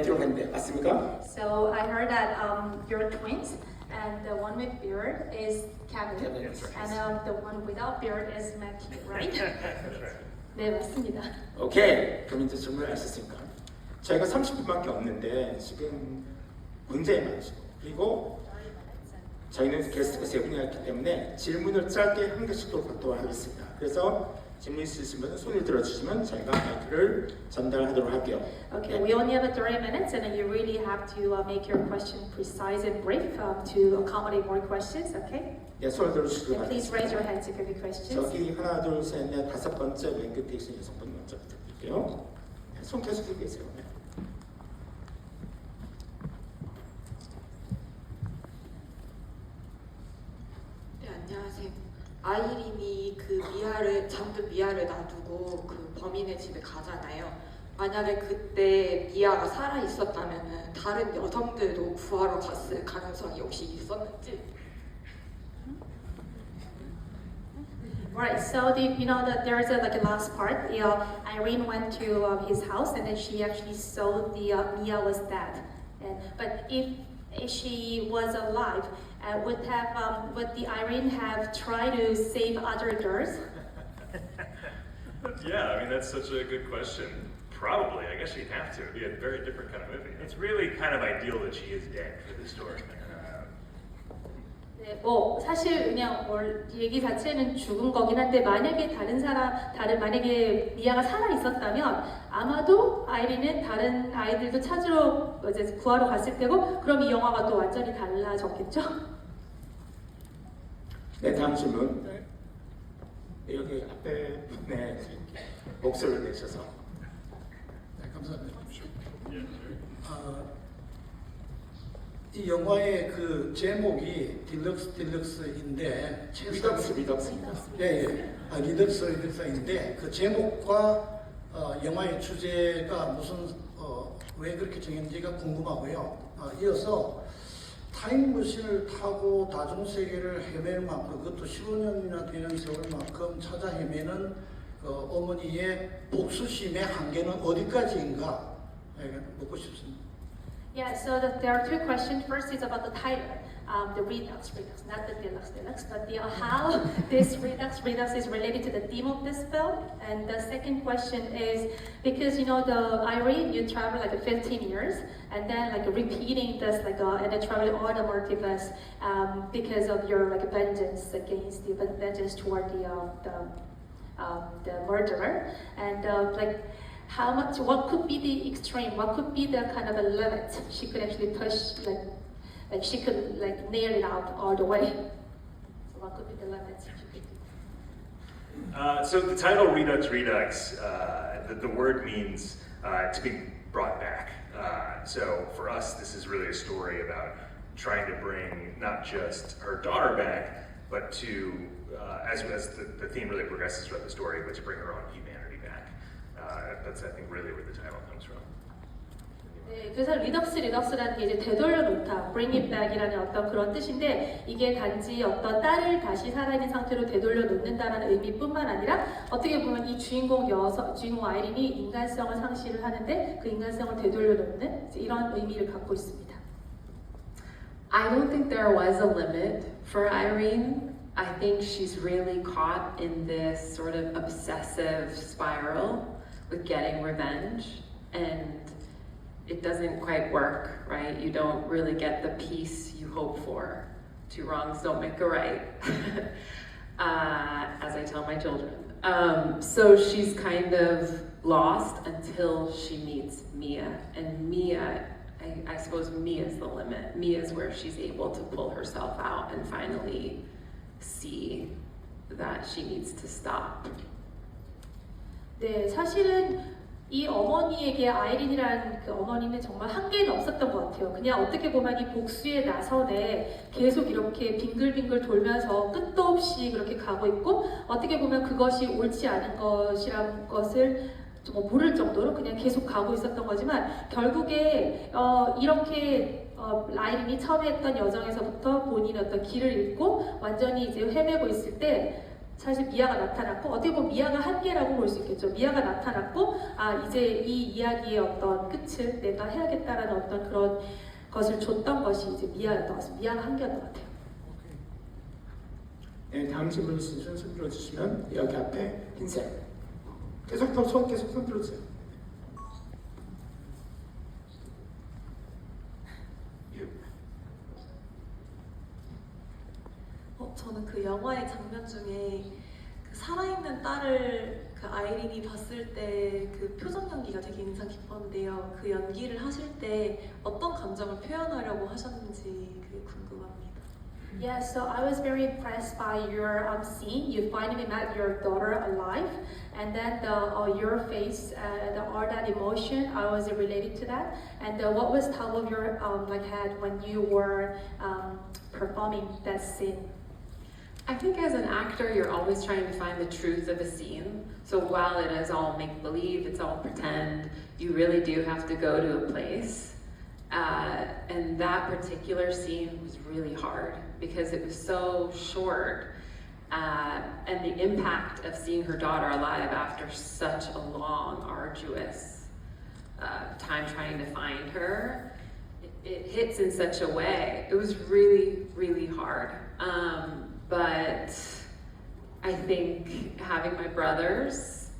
들어갔는데 맞습니까? So I heard that you're twins, and the one with beard is Kevin, Kevin, that's right. and the one without beard is Matthew, right? That's right. 네, 맞습니다. 오케이. 그럼 이제 질문을 하셨으니까 저희가 30분밖에 없는데 지금 굉장히 많으시고 그리고 저희는 게스트가 3분이나 있기 때문에 질문을 짧게 한 개씩 또 받도록 하겠습니다. 그래서 질문 있으신 분은 손을 들어주시면 저희가 마이크를 전달하도록 할게요. Okay, we only have 30 minutes, and you really have to make your question precise and brief to accommodate more questions. Okay? 네, 손을 들어주시기 And please raise your 바랍니다. hand to give me questions. 저기 하나, 둘, 셋, 넷, 다섯 번째 맨 끝에 계신 여성분 먼저 부탁드릴게요. 네, 손 계속 들고 계세요. 네. 네, 안녕하세요. 아이린이 그 미아를 잠든 미아를 놔두고 그 범인의 집에 가잖아요. 만약에 그때 미아가 살아 있었다면은 다른 여성들도 구하러 갔을 가능성이 혹시 있었는지? Right. So there's like a last part. Irene went to his house, and then she actually saw Mia was dead. But if she was alive, would the Irene have tried to save other girls? Yeah, I mean, that's such a good question. Probably. I guess she'd have to. It'd be a very different kind of movie. It's really kind of ideal that she is dead for this story. 네, 뭐 사실 그냥 얘기 자체는 죽은 거긴 한데 만약에 만약에 미아가 살아 있었다면 아마도 아이린은 다른 아이들도 찾으러 이제 구하러 갔을 테고 그럼 이 영화가 또 완전히 달라졌겠죠? 네, 다음 질문. 네, 여기 앞에 분의 목소리를 내셔서. 네, 감사합니다. 이 영화의 그 제목이 딜럭스인데 리덕스입니다. 예. 리덕스인데 그 제목과 영화의 주제가 무슨 왜 그렇게 정했는지가 궁금하고요. 이어서 타임머신을 타고 다중세계를 헤맬 만큼 그것도 15년이나 되는 세월만큼 찾아 헤매는 어머니의 복수심의 한계는 어디까지인가 묻고 싶습니다. Yeah, so there are two questions. First is about the title, the Redux, not the Deluxe, but how this Redux is related to the theme of this film. And the second question is because the Irene, you travel like 15 years, and then like repeating this and then traveling all the multiverse because of your vengeance toward the murderer, and what could be the extreme, what could be the kind of a limit she could actually push, like she could nail it out all the way. So what could be the limits she could do? So the title Redux, the word means to be brought back. So for us, this is really a story about trying to bring not just her daughter back, but to, as the theme really progresses throughout the story, but to bring her own humanity back. That's, I think, really where the title comes from. 네, 그래서 리덕스라는 게 이제 되돌려 놓다, bring it back이라는 어떤 그런 뜻인데 이게 단지 어떤 딸을 다시 살아있는 상태로 되돌려 놓는다는 의미뿐만 아니라 어떻게 보면 이 주인공 아이린이 인간성을 상실을 하는데 그 인간성을 되돌려 놓는 이런 의미를 갖고 있습니다. I don't think there was a limit for Irene. I think she's really caught in this sort of obsessive spiral with getting revenge, and it doesn't quite work, right? You don't really get the peace you hope for. Two wrongs don't make a right, as I tell my children. So she's kind of lost until she meets Mia, and Mia, I suppose Mia's the limit. Mia's where she's able to pull herself out and finally see that she needs to stop. 네, 사실은 이 어머니에게 아이린이라는 그 어머니는 정말 한계는 없었던 것 같아요. 그냥 어떻게 보면 이 복수의 나선에 계속 이렇게 빙글빙글 돌면서 끝도 없이 그렇게 가고 있고 어떻게 보면 그것이 옳지 않은 것이라는 것을 모를 정도로 그냥 계속 가고 있었던 거지만 결국에 이렇게 아이린이 처음에 했던 여정에서부터 본인의 어떤 길을 잃고 완전히 이제 헤매고 있을 때 사실 미아가 나타났고 어떻게 보면 미아가 한계라고 볼 수 있겠죠. 미아가 나타났고 아 이제 이 이야기의 어떤 끝을 내가 해야겠다라는 어떤 그런 것을 줬던 것이 이제 미아였던 것 같습니다. 미아가 한계였던 것 같아요. 네, 다음 질문 있으시면 손 들어주시면 여기 앞에 흰색 계속 손 들어주세요. 저는 그 영화의 장면 중에 그 살아있는 딸을 그 아이린이 봤을 때 그 표정 연기가 되게 인상 깊었는데요. 그 연기를 하실 때 어떤 감정을 표현하려고 하셨는지 그게 궁금합니다. Yeah, so I was very impressed by your scene. You finally met your daughter alive, and then your face, all that emotion, I was related to that. And what was top of your head when you were performing that scene? I think as an actor, you're always trying to find the truth of a scene. So while it is all make believe, it's all pretend, you really do have to go to a place. And that particular scene was really hard because it was so short. And the impact of seeing her daughter alive after such a long, arduous time trying to find her, it hits in such a way. It was really, really hard. But I think having my brothers,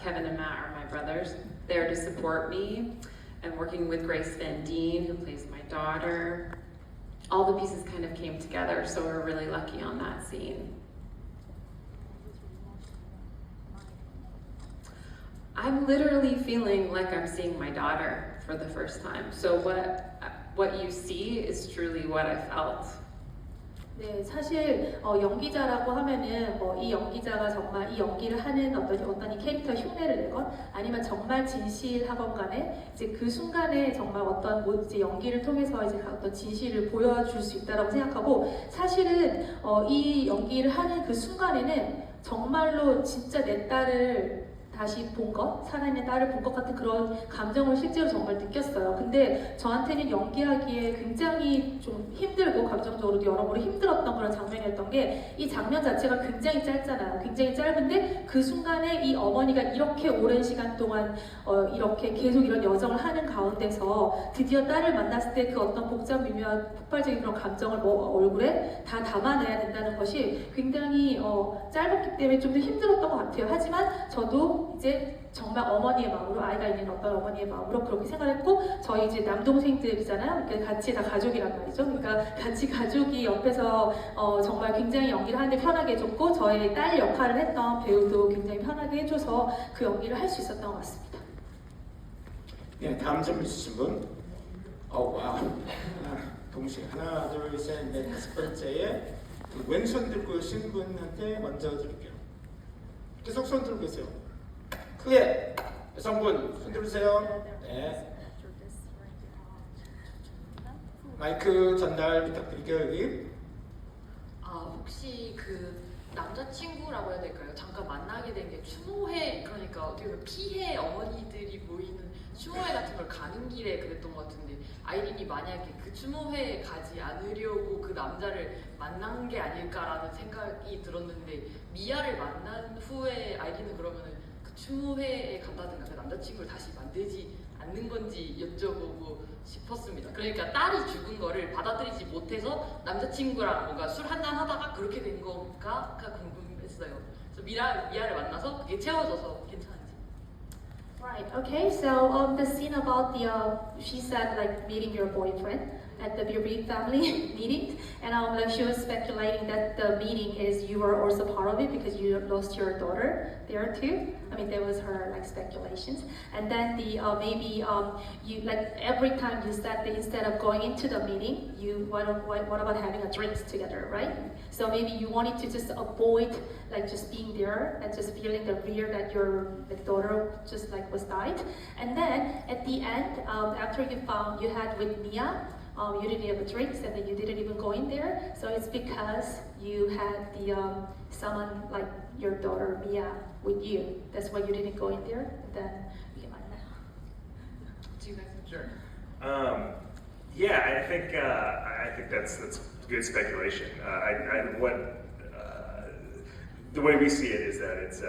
Kevin and Matt are my brothers, there to support me, and working with Grace Van Dien, who plays my daughter, all the pieces kind of came together, so we're really lucky on that scene. I'm literally feeling like I'm seeing my daughter for the first time. So what you see is truly what I felt. 네, 사실 연기자라고 하면은 뭐 이 연기자가 정말 이 연기를 하는 어떤 이 캐릭터 흉내를 내건 아니면 정말 진실하건 간에 이제 그 순간에 정말 어떤 이제 연기를 통해서 이제 어떤 진실을 보여줄 수 있다라고 생각하고 사실은 이 연기를 하는 그 순간에는 정말로 진짜 내 딸을 다시 본 것, 살아있는 딸을 본 것 같은 그런 감정을 실제로 정말 느꼈어요. 근데 저한테는 연기하기에 굉장히 좀 힘들고 감정적으로도 여러모로 힘들었던 그런 장면이었던 게 이 장면 자체가 굉장히 짧잖아요. 굉장히 짧은데 그 순간에 이 어머니가 이렇게 오랜 시간 동안 이렇게 계속 이런 여정을 하는 가운데서 드디어 딸을 만났을 때 그 어떤 복잡 미묘한 폭발적인 그런 감정을 얼굴에 다 담아내야 된다는 것이 굉장히 짧았기 때문에 좀 더 힘들었던 것 같아요. 하지만 저도 이제 정말 어머니의 마음으로 아이가 있는 어떤 어머니의 마음으로 그렇게 생각했고 저희 이제 남동생들이잖아요. 그러니까 같이 다 가족이란 말이죠. 그러니까 같이 가족이 옆에서 정말 굉장히 연기를 하는데 편하게 해줬고 저의 딸 역할을 했던 배우도 굉장히 편하게 해줘서 그 연기를 할 수 있었던 것 같습니다. 네, 다음 질문 있으신 분? 와. 동시에 하나, 둘, 셋, 넷, 다섯 번째에 그 왼손 들고 계신 분한테 먼저 드릴게요. 계속 손 들고 계세요. 크게 여성분 손 들으세요. 네. 마이크 전달 부탁드릴게요. 여기. 혹시 그 남자친구라고 해야 될까요? 잠깐 만나게 된 게 추모회, 그러니까 어떻게 보면 피해 어머니들이 모이는 추모회 같은 걸 가는 길에 그랬던 것 같은데 아이린이 만약에 그 추모회에 가지 않으려고 그 남자를 만난 게 아닐까라는 생각이 들었는데 미아를 만난 후에 아이린은 그러면은 그 추모회에 간다든가 그 남자친구를 다시 만들지 않는 건지 여쭤보고 싶었습니다. 그러니까 딸이 죽은 거를 받아들이지 못해서 남자친구랑 뭔가 술 한잔 하다가 그렇게 된 건가가 궁금했어요. 그래서 미아를 만나서 그게 채워져서 괜찮은지. Right. Okay. So the scene about she said like meeting your boyfriend at the Beer family meeting, and like she was speculating that the meeting is you were also part of it because you lost your daughter there too. I mean, there was her like speculations, and then maybe you like every time you said that instead of going into the meeting, what about having a drinks together, right? So maybe you wanted to just avoid like just being there and just feeling the fear that your daughter just like was died, and then at the end, after you had with Mia. You didn't have a drinks and then you didn't even go in there. So it's because you had someone like your daughter Mia with you. That's why you didn't go in there. And then you might know. Do you guys? Sure. Yeah, I think that's good speculation. the way we see it is that it's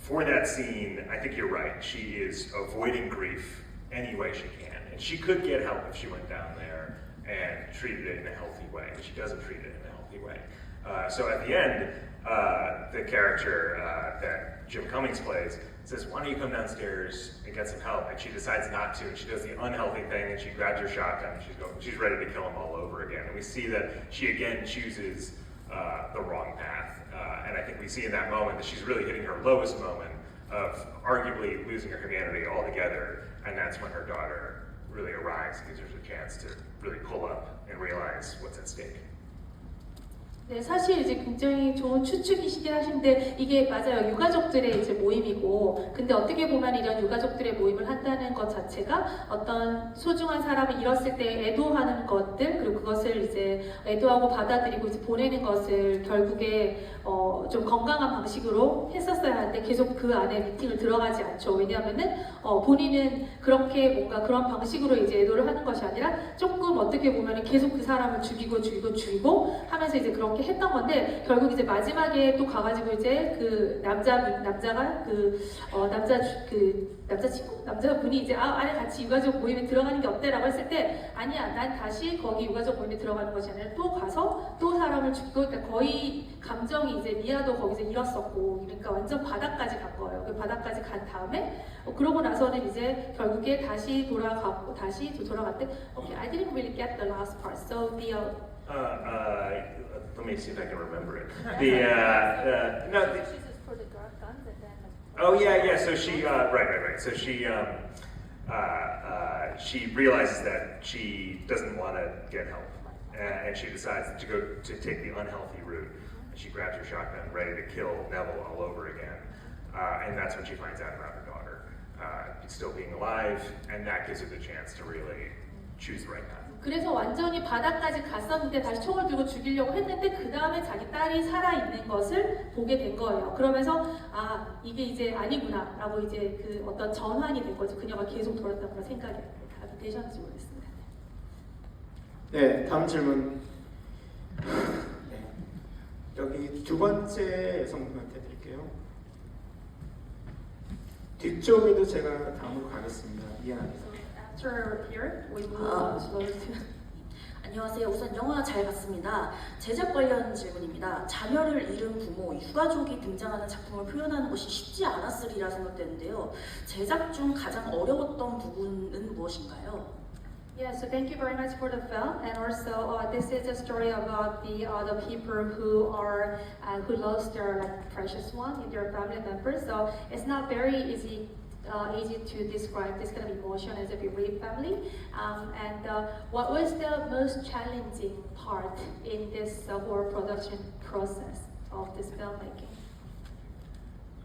for that scene. I think you're right. She is avoiding grief any way she can, and she could get help if she went down there and treated it in a healthy way. But she doesn't treat it in a healthy way. So at the end, the character that Jim Cummings plays says, "Why don't you come downstairs and get some help?" And she decides not to, and she does the unhealthy thing, and she grabs her shotgun, and she's ready to kill him all over again. And we see that she again chooses the wrong path. And I think we see in that moment that she's really hitting her lowest moment of arguably losing her humanity altogether, and that's when her daughter really arrives and gives her a chance to really pull up and realize what's at stake. 네, 사실 이제 굉장히 좋은 추측이시긴 하신데 이게 맞아요. 유가족들의 이제 모임이고, 근데 어떻게 보면 이런 유가족들의 모임을 한다는 것 자체가 어떤 소중한 사람을 잃었을 때 애도하는 것들, 그리고 그것을 이제 애도하고 받아들이고 이제 보내는 것을 결국에 좀 건강한 방식으로 했었어야 하는데 계속 그 안에 미팅을 들어가지 않죠. 왜냐하면은 본인은 그렇게 뭔가 그런 방식으로 이제 애도를 하는 것이 아니라 조금 어떻게 보면은 계속 그 사람을 죽이고 하면서 이제 그렇게 했던 건데, 결국 이제 마지막에 또 가가지고 이제 그 남자가 남자분이 이제 아래 같이 유가족 모임에 들어가는 게 어때라고 했을 때, 아니야, 난 다시 거기 유가족 모임에 들어가는 것이 아니라 또 가서 또 사람을 죽이고, 그러니까 거의 감정이 이제 미아도 거기서 잃었었고, 그러니까 완전 바닥까지 간 거예요. 그 바닥까지 간 다음에 그러고 나서는 이제 결국에 다시 돌아갔고, 다시 돌아갔대. Okay, I didn't really get the last part. So the Let me see if I can remember it. So she right. So she realizes that she doesn't want to get help, and she decides to take the unhealthy route. And she grabs her shotgun, ready to kill Neville all over again. And that's when she finds out about her daughter still being alive, and that gives her the chance to really choose the right path. 그래서 완전히 바닥까지 갔었는데 다시 총을 들고 죽이려고 했는데 그 다음에 자기 딸이 살아있는 것을 보게 된 거예요. 그러면서 아, 이게 이제 아니구나 라고 이제 그 어떤 전환이 된 거죠. 그녀가 계속 돌았던 그런 생각이 되셨는지 모르겠습니다. 네, 다음 질문. 네. 여기 두 번째 여성분한테 드릴게요. 뒤쪽에도 제가 다음으로 가겠습니다. 미안합니다. After here, we move on slowly to. 안녕하세요. 우선 영화 잘 봤습니다. 제작 관련 질문입니다. 자녀를 잃은 부모, 유가족이 등장하는 작품을 표현하는 것이 쉽지 않았으리라 생각되는데요. 제작 중 가장 어려웠던 부분은 무엇인가요? Yeah, so thank you very much for the film, and also this is a story about the people who lost their precious one in their family members. So it's not very easy to describe this kind of emotion as a bereaved family. What was the most challenging part in this whole production process of this filmmaking?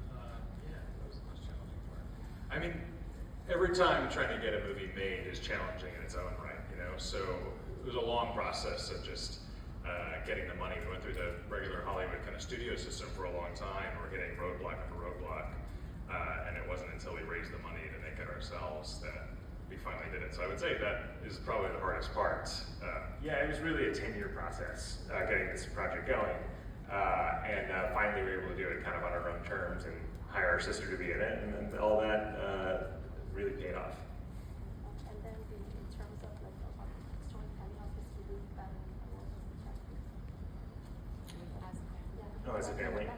That was the most challenging part. I mean, every time trying to get a movie made is challenging in its own right, you know. So it was a long process of just getting the money. We went through the regular Hollywood kind of studio system for a long time. We're hitting roadblock after roadblock. And it wasn't until we raised the money to make it ourselves that we finally did it. So I would say that is probably the hardest part. It was really a 10-year process getting this project going. And finally we were able to do it kind of on our own terms and hire our sister to be in it, and then all that really paid off. And then in terms of storytelling of this movie, As a family?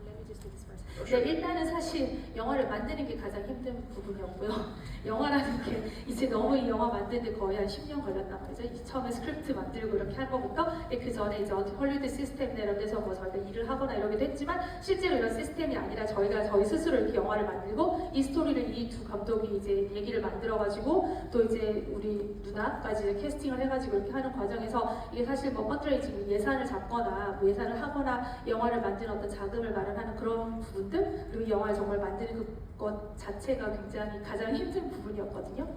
let me just do this first. Oh, 네, sure. 일단은 사실 영화를 만드는 게 가장 힘든 부분이었고요. 영화라는 게 이제 너무 이 영화 만드는데 거의 한 10년 걸렸단 말이죠. 처음에 스크립트 만들고 이렇게 한 거부터 그 전에 이제 헐리우드 시스템 이런 데서 뭐 저희가 일을 하거나 이러기도 했지만 실제로 이런 시스템이 아니라 저희가 저희 스스로 이렇게 영화를 만들고 이 스토리를 이 두 감독이 이제 얘기를 만들어가지고 또 이제 우리 누나까지 이제 캐스팅을 해가지고 이렇게 하는 과정에서 이게 사실 뭐 펀드레이징 예산을 잡거나 뭐 예산을 하거나 영화를 만드는 어떤 자금을 마련하는 그런 부분들, 그리고 이 영화를 정말 만드는 것 자체가 굉장히 가장 힘든 부분이었거든요.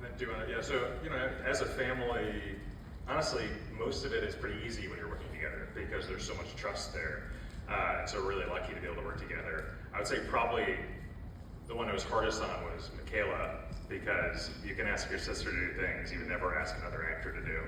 And then so you know, as a family, honestly, most of it is pretty easy when you're working together because there's so much trust there. And so we're really lucky to be able to work together. I would say probably the one that was hardest on was Michaela, because you can ask your sister to do things you would never ask another actor to do.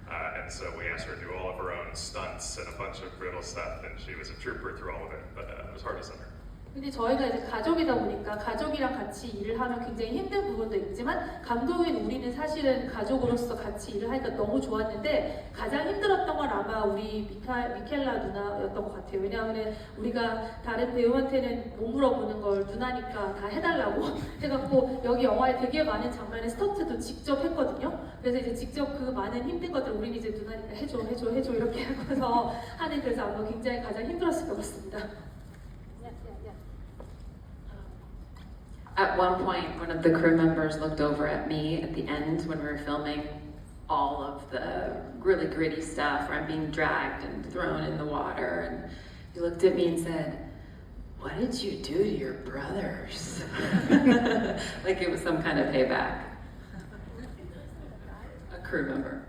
And so we asked her to do all of her own stunts and a bunch of brittle stuff, and she was a trooper through all of it, but it was hard as ever. 근데 저희가 이제 가족이다 보니까 가족이랑 같이 일을 하면 굉장히 힘든 부분도 있지만 감독인 우리는 사실은 가족으로서 같이 일을 하니까 너무 좋았는데 가장 힘들었던 건 아마 우리 미켈라 누나였던 것 같아요. 왜냐하면 우리가 다른 배우한테는 못 물어보는 걸 누나니까 다 해달라고 해갖고 여기 영화에 되게 많은 장면에 스턴트도 직접 했거든요. 그래서 이제 직접 그 많은 힘든 것들 우리는 이제 누나니까 해줘 이렇게 하고서 하는 그래서 아마 굉장히 가장 힘들었을 것 같습니다. At one point, one of the crew members looked over at me at the end when we were filming all of the really gritty stuff where I'm being dragged and thrown in the water. And he looked at me and said, "What did you do to your brothers?" Like it was some kind of payback. A crew member.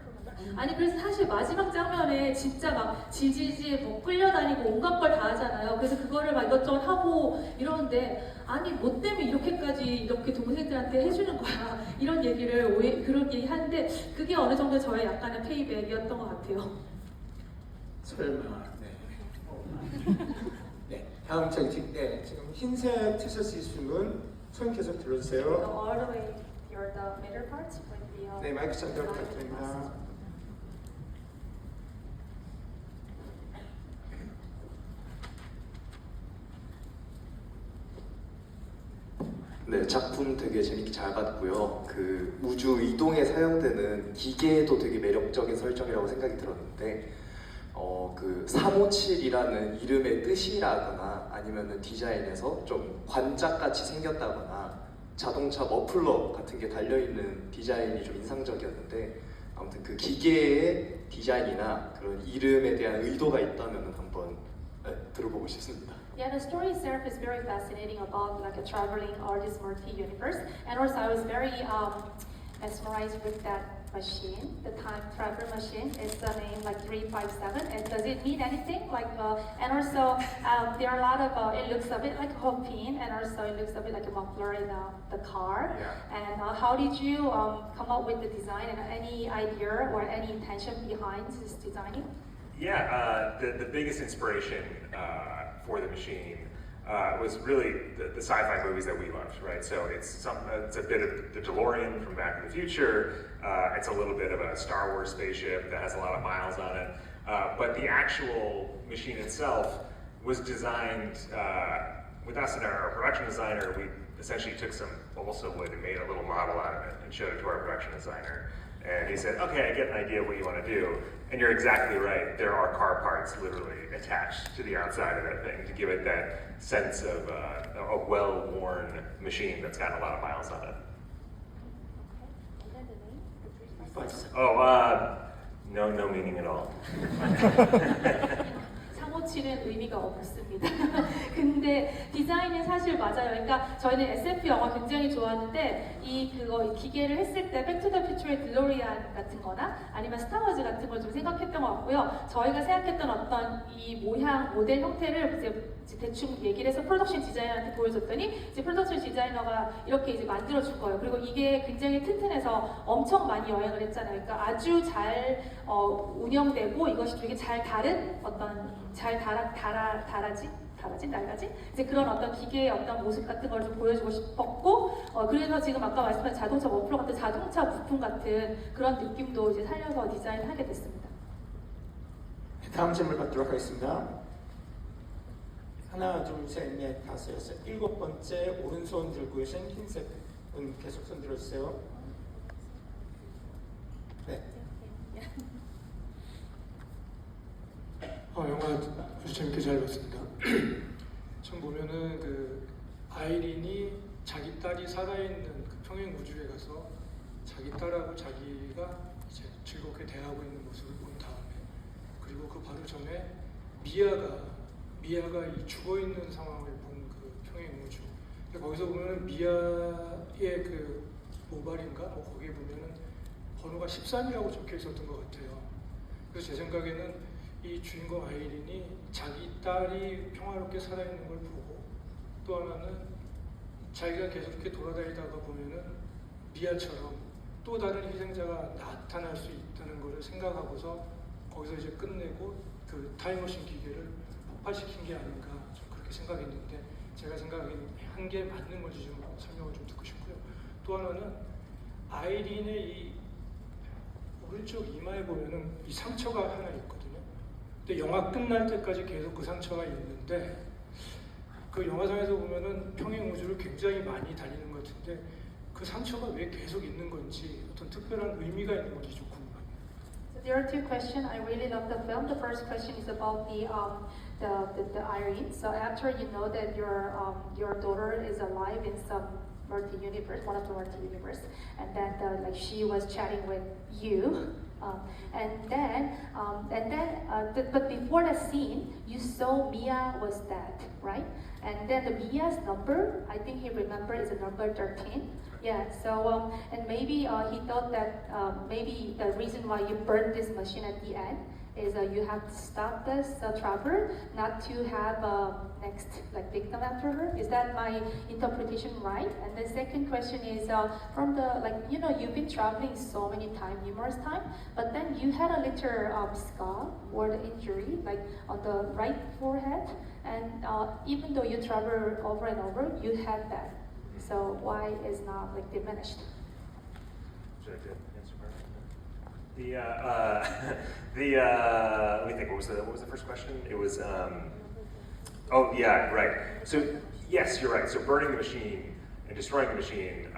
아니 그래서 사실 마지막 장면에 진짜 막 질질질 뭐 끌려다니고 온갖 걸 다 하잖아요. 그래서 그거를 막 이것저것 하고 이러는데 아니 뭐 때문에 이렇게까지 이렇게 동생들한테 해주는 거야 이런 얘기를 그런 얘기 하는데 그게 어느 정도 저의 약간의 페이백이었던 것 같아요. 설마. 네. 다음 장식. 네. 지금 흰색 티셔츠 입으신 분 손 계속 들어주세요. All the way here, the middle part with the. 네, 마이크 전달 부탁드립니다. 네, 작품 되게 재밌게 잘 봤고요. 그 우주 이동에 사용되는 기계도 되게 매력적인 설정이라고 생각이 들었는데, 그 357이라는 이름의 뜻이라거나 아니면은 디자인에서 좀 관짝같이 생겼다거나 자동차 머플러 같은 게 달려있는 디자인이 좀 인상적이었는데, 아무튼 그 기계의 디자인이나 그런 이름에 대한 의도가 있다면 한번 들어보고 싶습니다. Yeah, the story itself is very fascinating about like a traveling artist multi-universe, and also I was very mesmerized with that machine, the time travel machine. It's the name like 357, and does it mean anything? Like, and also there are a lot of it looks a bit like a pin, and also it looks a bit like a muffler in the car. Yeah. And how did you come up with the design, and any idea or any intention behind this designing? Yeah, the biggest inspiration for the machine was really the sci-fi movies that we loved, right? So it's a bit of the DeLorean from Back to the Future. It's a little bit of a Star Wars spaceship that has a lot of miles on it. But the actual machine itself was designed with us and our production designer. We essentially took some balsa wood and made a little model out of it and showed it to our production designer. And he said, "Okay, I get an idea of what you want to do." And you're exactly right. There are car parts literally attached to the outside of that thing to give it that sense of a well-worn machine that's got a lot of miles on it. And then the name? Oh, no meaning at all. 357은 의미가 없습니다. 근데 디자인은 사실 맞아요. 그러니까 저희는 SF 영화 굉장히 좋아하는데 이 기계를 했을 때 백투더 퓨처의 딜로리안 같은 거나 아니면 스타워즈 같은 걸 좀 생각했던 것 같고요. 저희가 생각했던 어떤 이 모양, 모델 형태를 이제 대충 얘기를 해서 프로덕션 디자이너한테 보여줬더니 이제 프로덕션 디자이너가 이렇게 이제 만들어줄 거예요. 그리고 이게 굉장히 튼튼해서 엄청 많이 여행을 했잖아요. 그러니까 아주 잘 운영되고 이것이 되게 잘 다른 어떤 잘 낡아진 이제 그런 어떤 기계의 어떤 모습 같은 걸 좀 보여주고 싶었고 그래서 지금 아까 말씀한 자동차 머플러 같은 자동차 부품 같은 그런 느낌도 이제 살려서 디자인하게 됐습니다. 다음 질문 받도록 하겠습니다. 하나, 둘, 셋, 넷, 다섯, 여섯, 일곱 번째 오른손 들고 계신 흰색 분 계속 손 들어주세요. 네. 영화 아주 재밌게 잘 봤습니다. 처음 보면은 그 아이린이 자기 딸이 살아있는 그 평행 우주에 가서 자기 딸하고 자기가 이제 즐겁게 대하고 있는 모습을 본 다음에 그리고 그 바로 전에 미아가 이 죽어 있는 상황을 본 그 평행 우주. 거기서 보면은 미아의 그 모발인가 거기에 보면은 번호가 13이라고 적혀 있었던 것 같아요. 그래서 제 생각에는 이 주인공 아이린이 자기 딸이 평화롭게 살아있는 걸 보고 또 하나는 자기가 계속 이렇게 돌아다니다가 보면은 미아처럼 또 다른 희생자가 나타날 수 있다는 것을 생각하고서 거기서 이제 끝내고 그 타임머신 기계를 폭발시킨 게 아닌가 좀 그렇게 생각했는데 제가 생각하기에는 한 게 맞는 건지 좀 설명을 좀 듣고 싶고요. 또 하나는 아이린의 이 오른쪽 이마에 보면은 이 상처가 하나 있거든요. 근데 영화 끝날 때까지 계속 그 상처가 있는데 그 영화상에서 보면은 평행 우주를 굉장히 많이 달리는 것 같은데 그 상처가 왜 계속 있는 건지 어떤 특별한 의미가 있는 건지 좀 궁금합니다. So there are two questions. I really love the film. The first question is about the Irene. So after you know that your daughter is alive in some multi-universe, one of the multi-universe, and then like she was chatting with you, but before the scene, you saw Mia was dead, right? And then the Mia's number, I think he remembered, is a number 13. Yeah. So and maybe he thought that maybe the reason why you burned this machine at the end is you have to stop this traveler, not to have next like victim after her. Is that my interpretation right? And the second question is from the you've been traveling so many times, numerous times, but then you had a little scar or the injury like on the right forehead, and even though you travel over and over, you had that. So why is not like diminished? Should I answer first? Let me think. What was the first question? It was. Oh yeah, right. So yes, you're right. So burning the machine and destroying the machine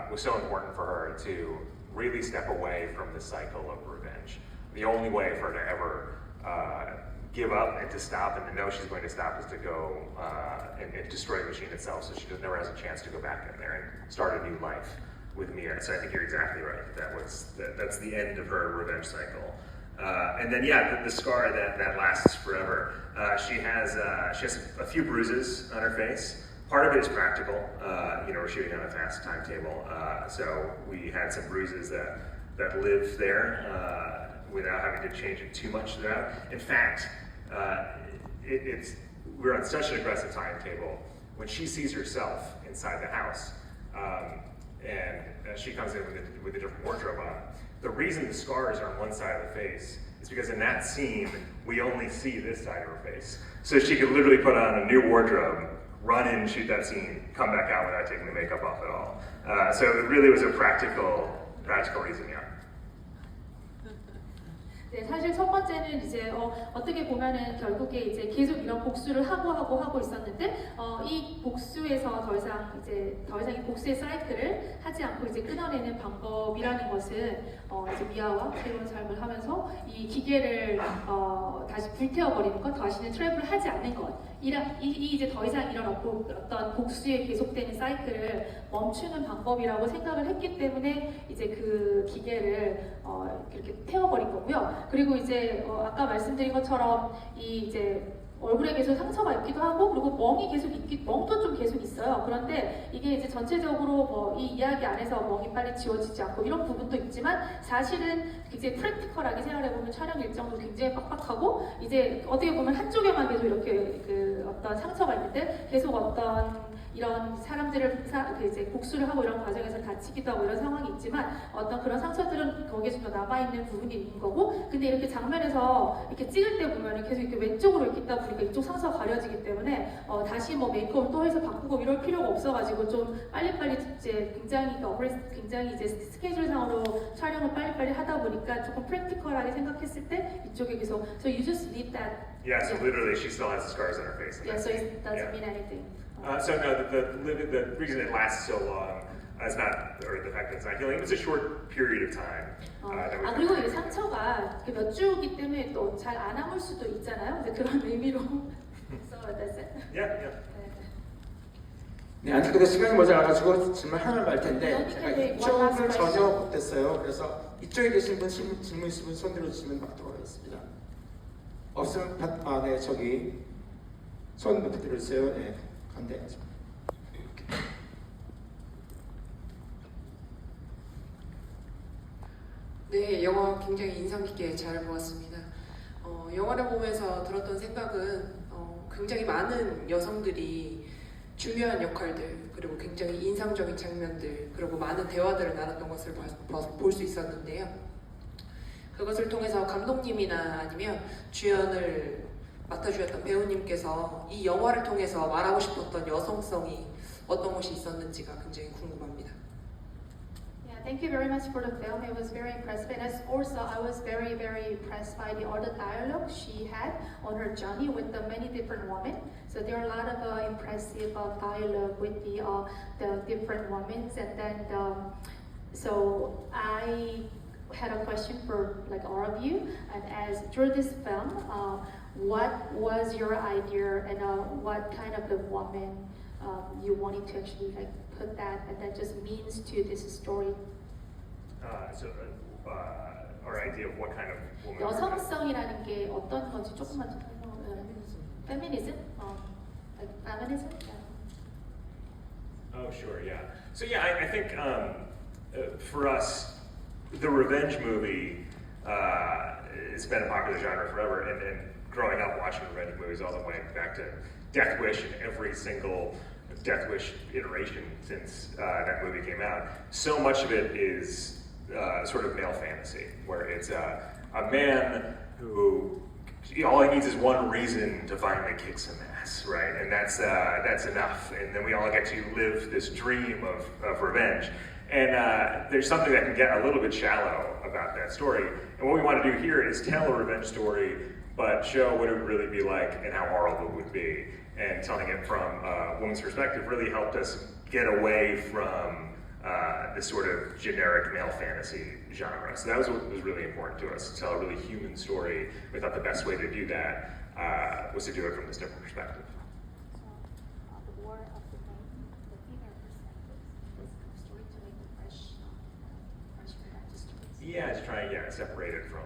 was so important for her to really step away from the cycle of revenge. The only way for her to ever give up and to stop and to know she's going to stop is to go and destroy the machine itself, so she never has a chance to go back in there and start a new life with Mia. So I think you're exactly right. That's the end of her revenge cycle. And then the scar that lasts forever. She has a few bruises on her face. Part of it is practical. We're shooting on a fast timetable, so we had some bruises that live there without having to change it too much throughout. In fact, we're on such an aggressive timetable. When she sees herself inside the house, and she comes in with a different wardrobe on, the reason the scars are on one side of the face is because in that scene, we only see this side of her face. So she could literally put on a new wardrobe, run in, shoot that scene, come back out without taking the makeup off at all. So it really was a practical reason, yeah. 네, 사실 첫 번째는 이제 어떻게 보면은 결국에 이제 계속 이런 복수를 하고 있었는데 이 복수에서 더 이상 이 복수의 사이클을 하지 않고 이제 끊어내는 방법이라는 것은 이제 미아와 새로운 삶을 하면서 이 기계를 다시 불태워버리는 것, 다시는 트래블을 하지 않는 것, 이제 더 이상 이런 어떤 복수에 계속되는 사이클을 멈추는 방법이라고 생각을 했기 때문에 이제 그 기계를 이렇게 태워버린 거고요. 그리고 이제 아까 말씀드린 것처럼 이제 얼굴에 계속 상처가 있기도 하고, 그리고 멍도 좀 계속 있어요. 그런데 이게 이제 전체적으로 이 이야기 안에서 멍이 빨리 지워지지 않고 이런 부분도 있지만, 사실은 굉장히 프랙티컬하게 생각해보면 촬영 일정도 굉장히 빡빡하고, 이제 어떻게 보면 한쪽에만 계속 이렇게 어떤 상처가 있는데 계속 어떤 이런 사람들을 이제 복수를 하고 이런 과정에서 다치기도 하고 이런 상황이 있지만, 어떤 그런 상처들은 거기에 좀 더 남아있는 부분이 있는 거고, 근데 이렇게 장면에서 이렇게 찍을 때 보면은 계속 이렇게 왼쪽으로 이렇게 있다 보니까 이쪽 상처가 가려지기 때문에 다시 메이크업을 또 해서 바꾸고 이럴 필요가 없어가지고 좀 빨리빨리 이제 굉장히 이제 스케줄상으로 촬영을 빨리빨리 하다 보니까 조금 프랙티컬하게 생각했을 때 이쪽에 계속 so you just leave that. Yeah, so literally she still has the scars on her face. Yeah, so it doesn't mean anything. So no, the reason it lasts so long is not, or the fact that it's not healing, it's a short period of time. 그리고 이 상처가 몇 주기 때문에 또 잘 안 아물 수도 있잖아요. 근데 그런 의미로. So that's it. Yeah. 네, 안타깝게도 시간이 모자라가지고 질문 하나를 할 텐데 제가 Okay, 이쪽을 one last 전혀 question. 못했어요. 그래서 이쪽에 계신 분 질문 있으신 분 손 들어주시면 받도록 하겠습니다. 없으면 네, 저기 손 부탁드려주세요. 네, 간대. 네, 영화 굉장히 인상 깊게 잘 보았습니다. 영화를 보면서 들었던 생각은 굉장히 많은 여성들이 중요한 역할들 그리고 굉장히 인상적인 장면들 그리고 많은 대화들을 나눴던 것을 볼 수 있었는데요. 그것을 통해서 감독님이나 아니면 주연을 맡아주셨던 배우님께서 이 영화를 통해서 말하고 싶었던 여성성이 어떤 것이 있었는지가 굉장히 궁금합니다. Yeah, thank you very much for the film. It was very impressive. And as also, I was very, very impressed by all the dialogue she had on her journey with the many different women. So there are a lot of impressive dialogue with the different women. And then, so I had a question for like all of you. And as through this film, what was your idea and what kind of the woman you wanted to actually like put that and that just means to this story? Our idea of what kind of woman. 여성성이라는 게 어떤 건지 조금만 더 설명을. Feminism? Like feminism? Yeah. Oh, sure, yeah. So yeah, I think for us, the revenge movie it's been a popular genre forever, and growing up watching revenge movies all the way back to Death Wish and every single Death Wish iteration since that movie came out, so much of it is sort of male fantasy, where it's a man who all he needs is one reason to finally kick some ass, right? And that's enough. And then we all get to live this dream of revenge. And there's something that can get a little bit shallow about that story. And what we want to do here is tell a revenge story, but show what it would really be like and how horrible it would be. And telling it from a woman's perspective really helped us get away from this sort of generic male fantasy genre. So that was what was really important to us, to tell a really human story. We thought the best way to do that was to do it from this different perspective. The war of the female perspective, this story to make the fresh revenge stories. Yeah, it's trying, separate it from.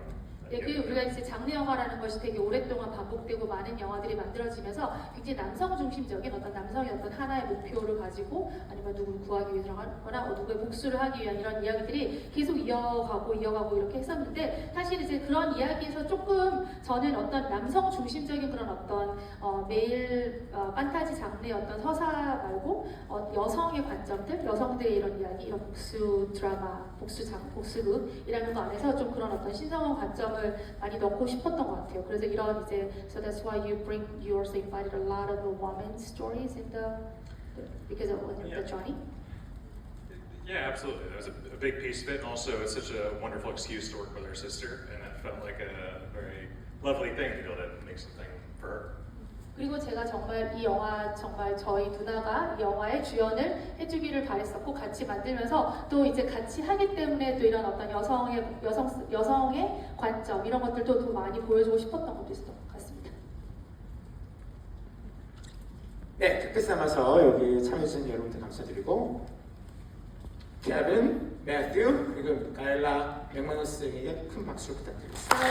네, 그 우리가 이제 장르 영화라는 것이 되게 오랫동안 반복되고 많은 영화들이 만들어지면서 굉장히 남성 중심적인 어떤 남성의 어떤 하나의 목표를 가지고 아니면 누구를 구하기 위해서 하거나 누구의 복수를 하기 위한 이런 이야기들이 계속 이어가고 이렇게 했었는데 사실 이제 그런 이야기에서 조금 저는 어떤 남성 중심적인 그런 어떤 메일 판타지 장르의 어떤 서사 말고 여성의 관점들, 여성들의 이런 이야기, 이런 복수 드라마, 복수극이라는 거 안에서 좀 그런 어떤 신성한 관점을 많이 넣고 싶었던 것 같아요. 그래서 이런 이제 so that's why you also invited a lot of the women's stories in because of the journey. Yeah, absolutely. That was a big piece of it, and also it's such a wonderful excuse to work with her sister, and it felt like a very lovely thing to be able to make something for her. 그리고 제가 정말 이 영화 정말 저희 누나가 이 영화의 주연을 해주기를 바랬었고 같이 만들면서 또 이제 같이 하기 때문에 또 이런 어떤 여성의 관점 이런 것들도 더 많이 보여주고 싶었던 것도 있었던 것 같습니다. 네, 특별 삼아서 여기 참여해주신 여러분들 감사드리고 케빈, 매튜, 그리고 가일라, 맥마너스 등에게 큰 박수를 부탁드리겠습니다.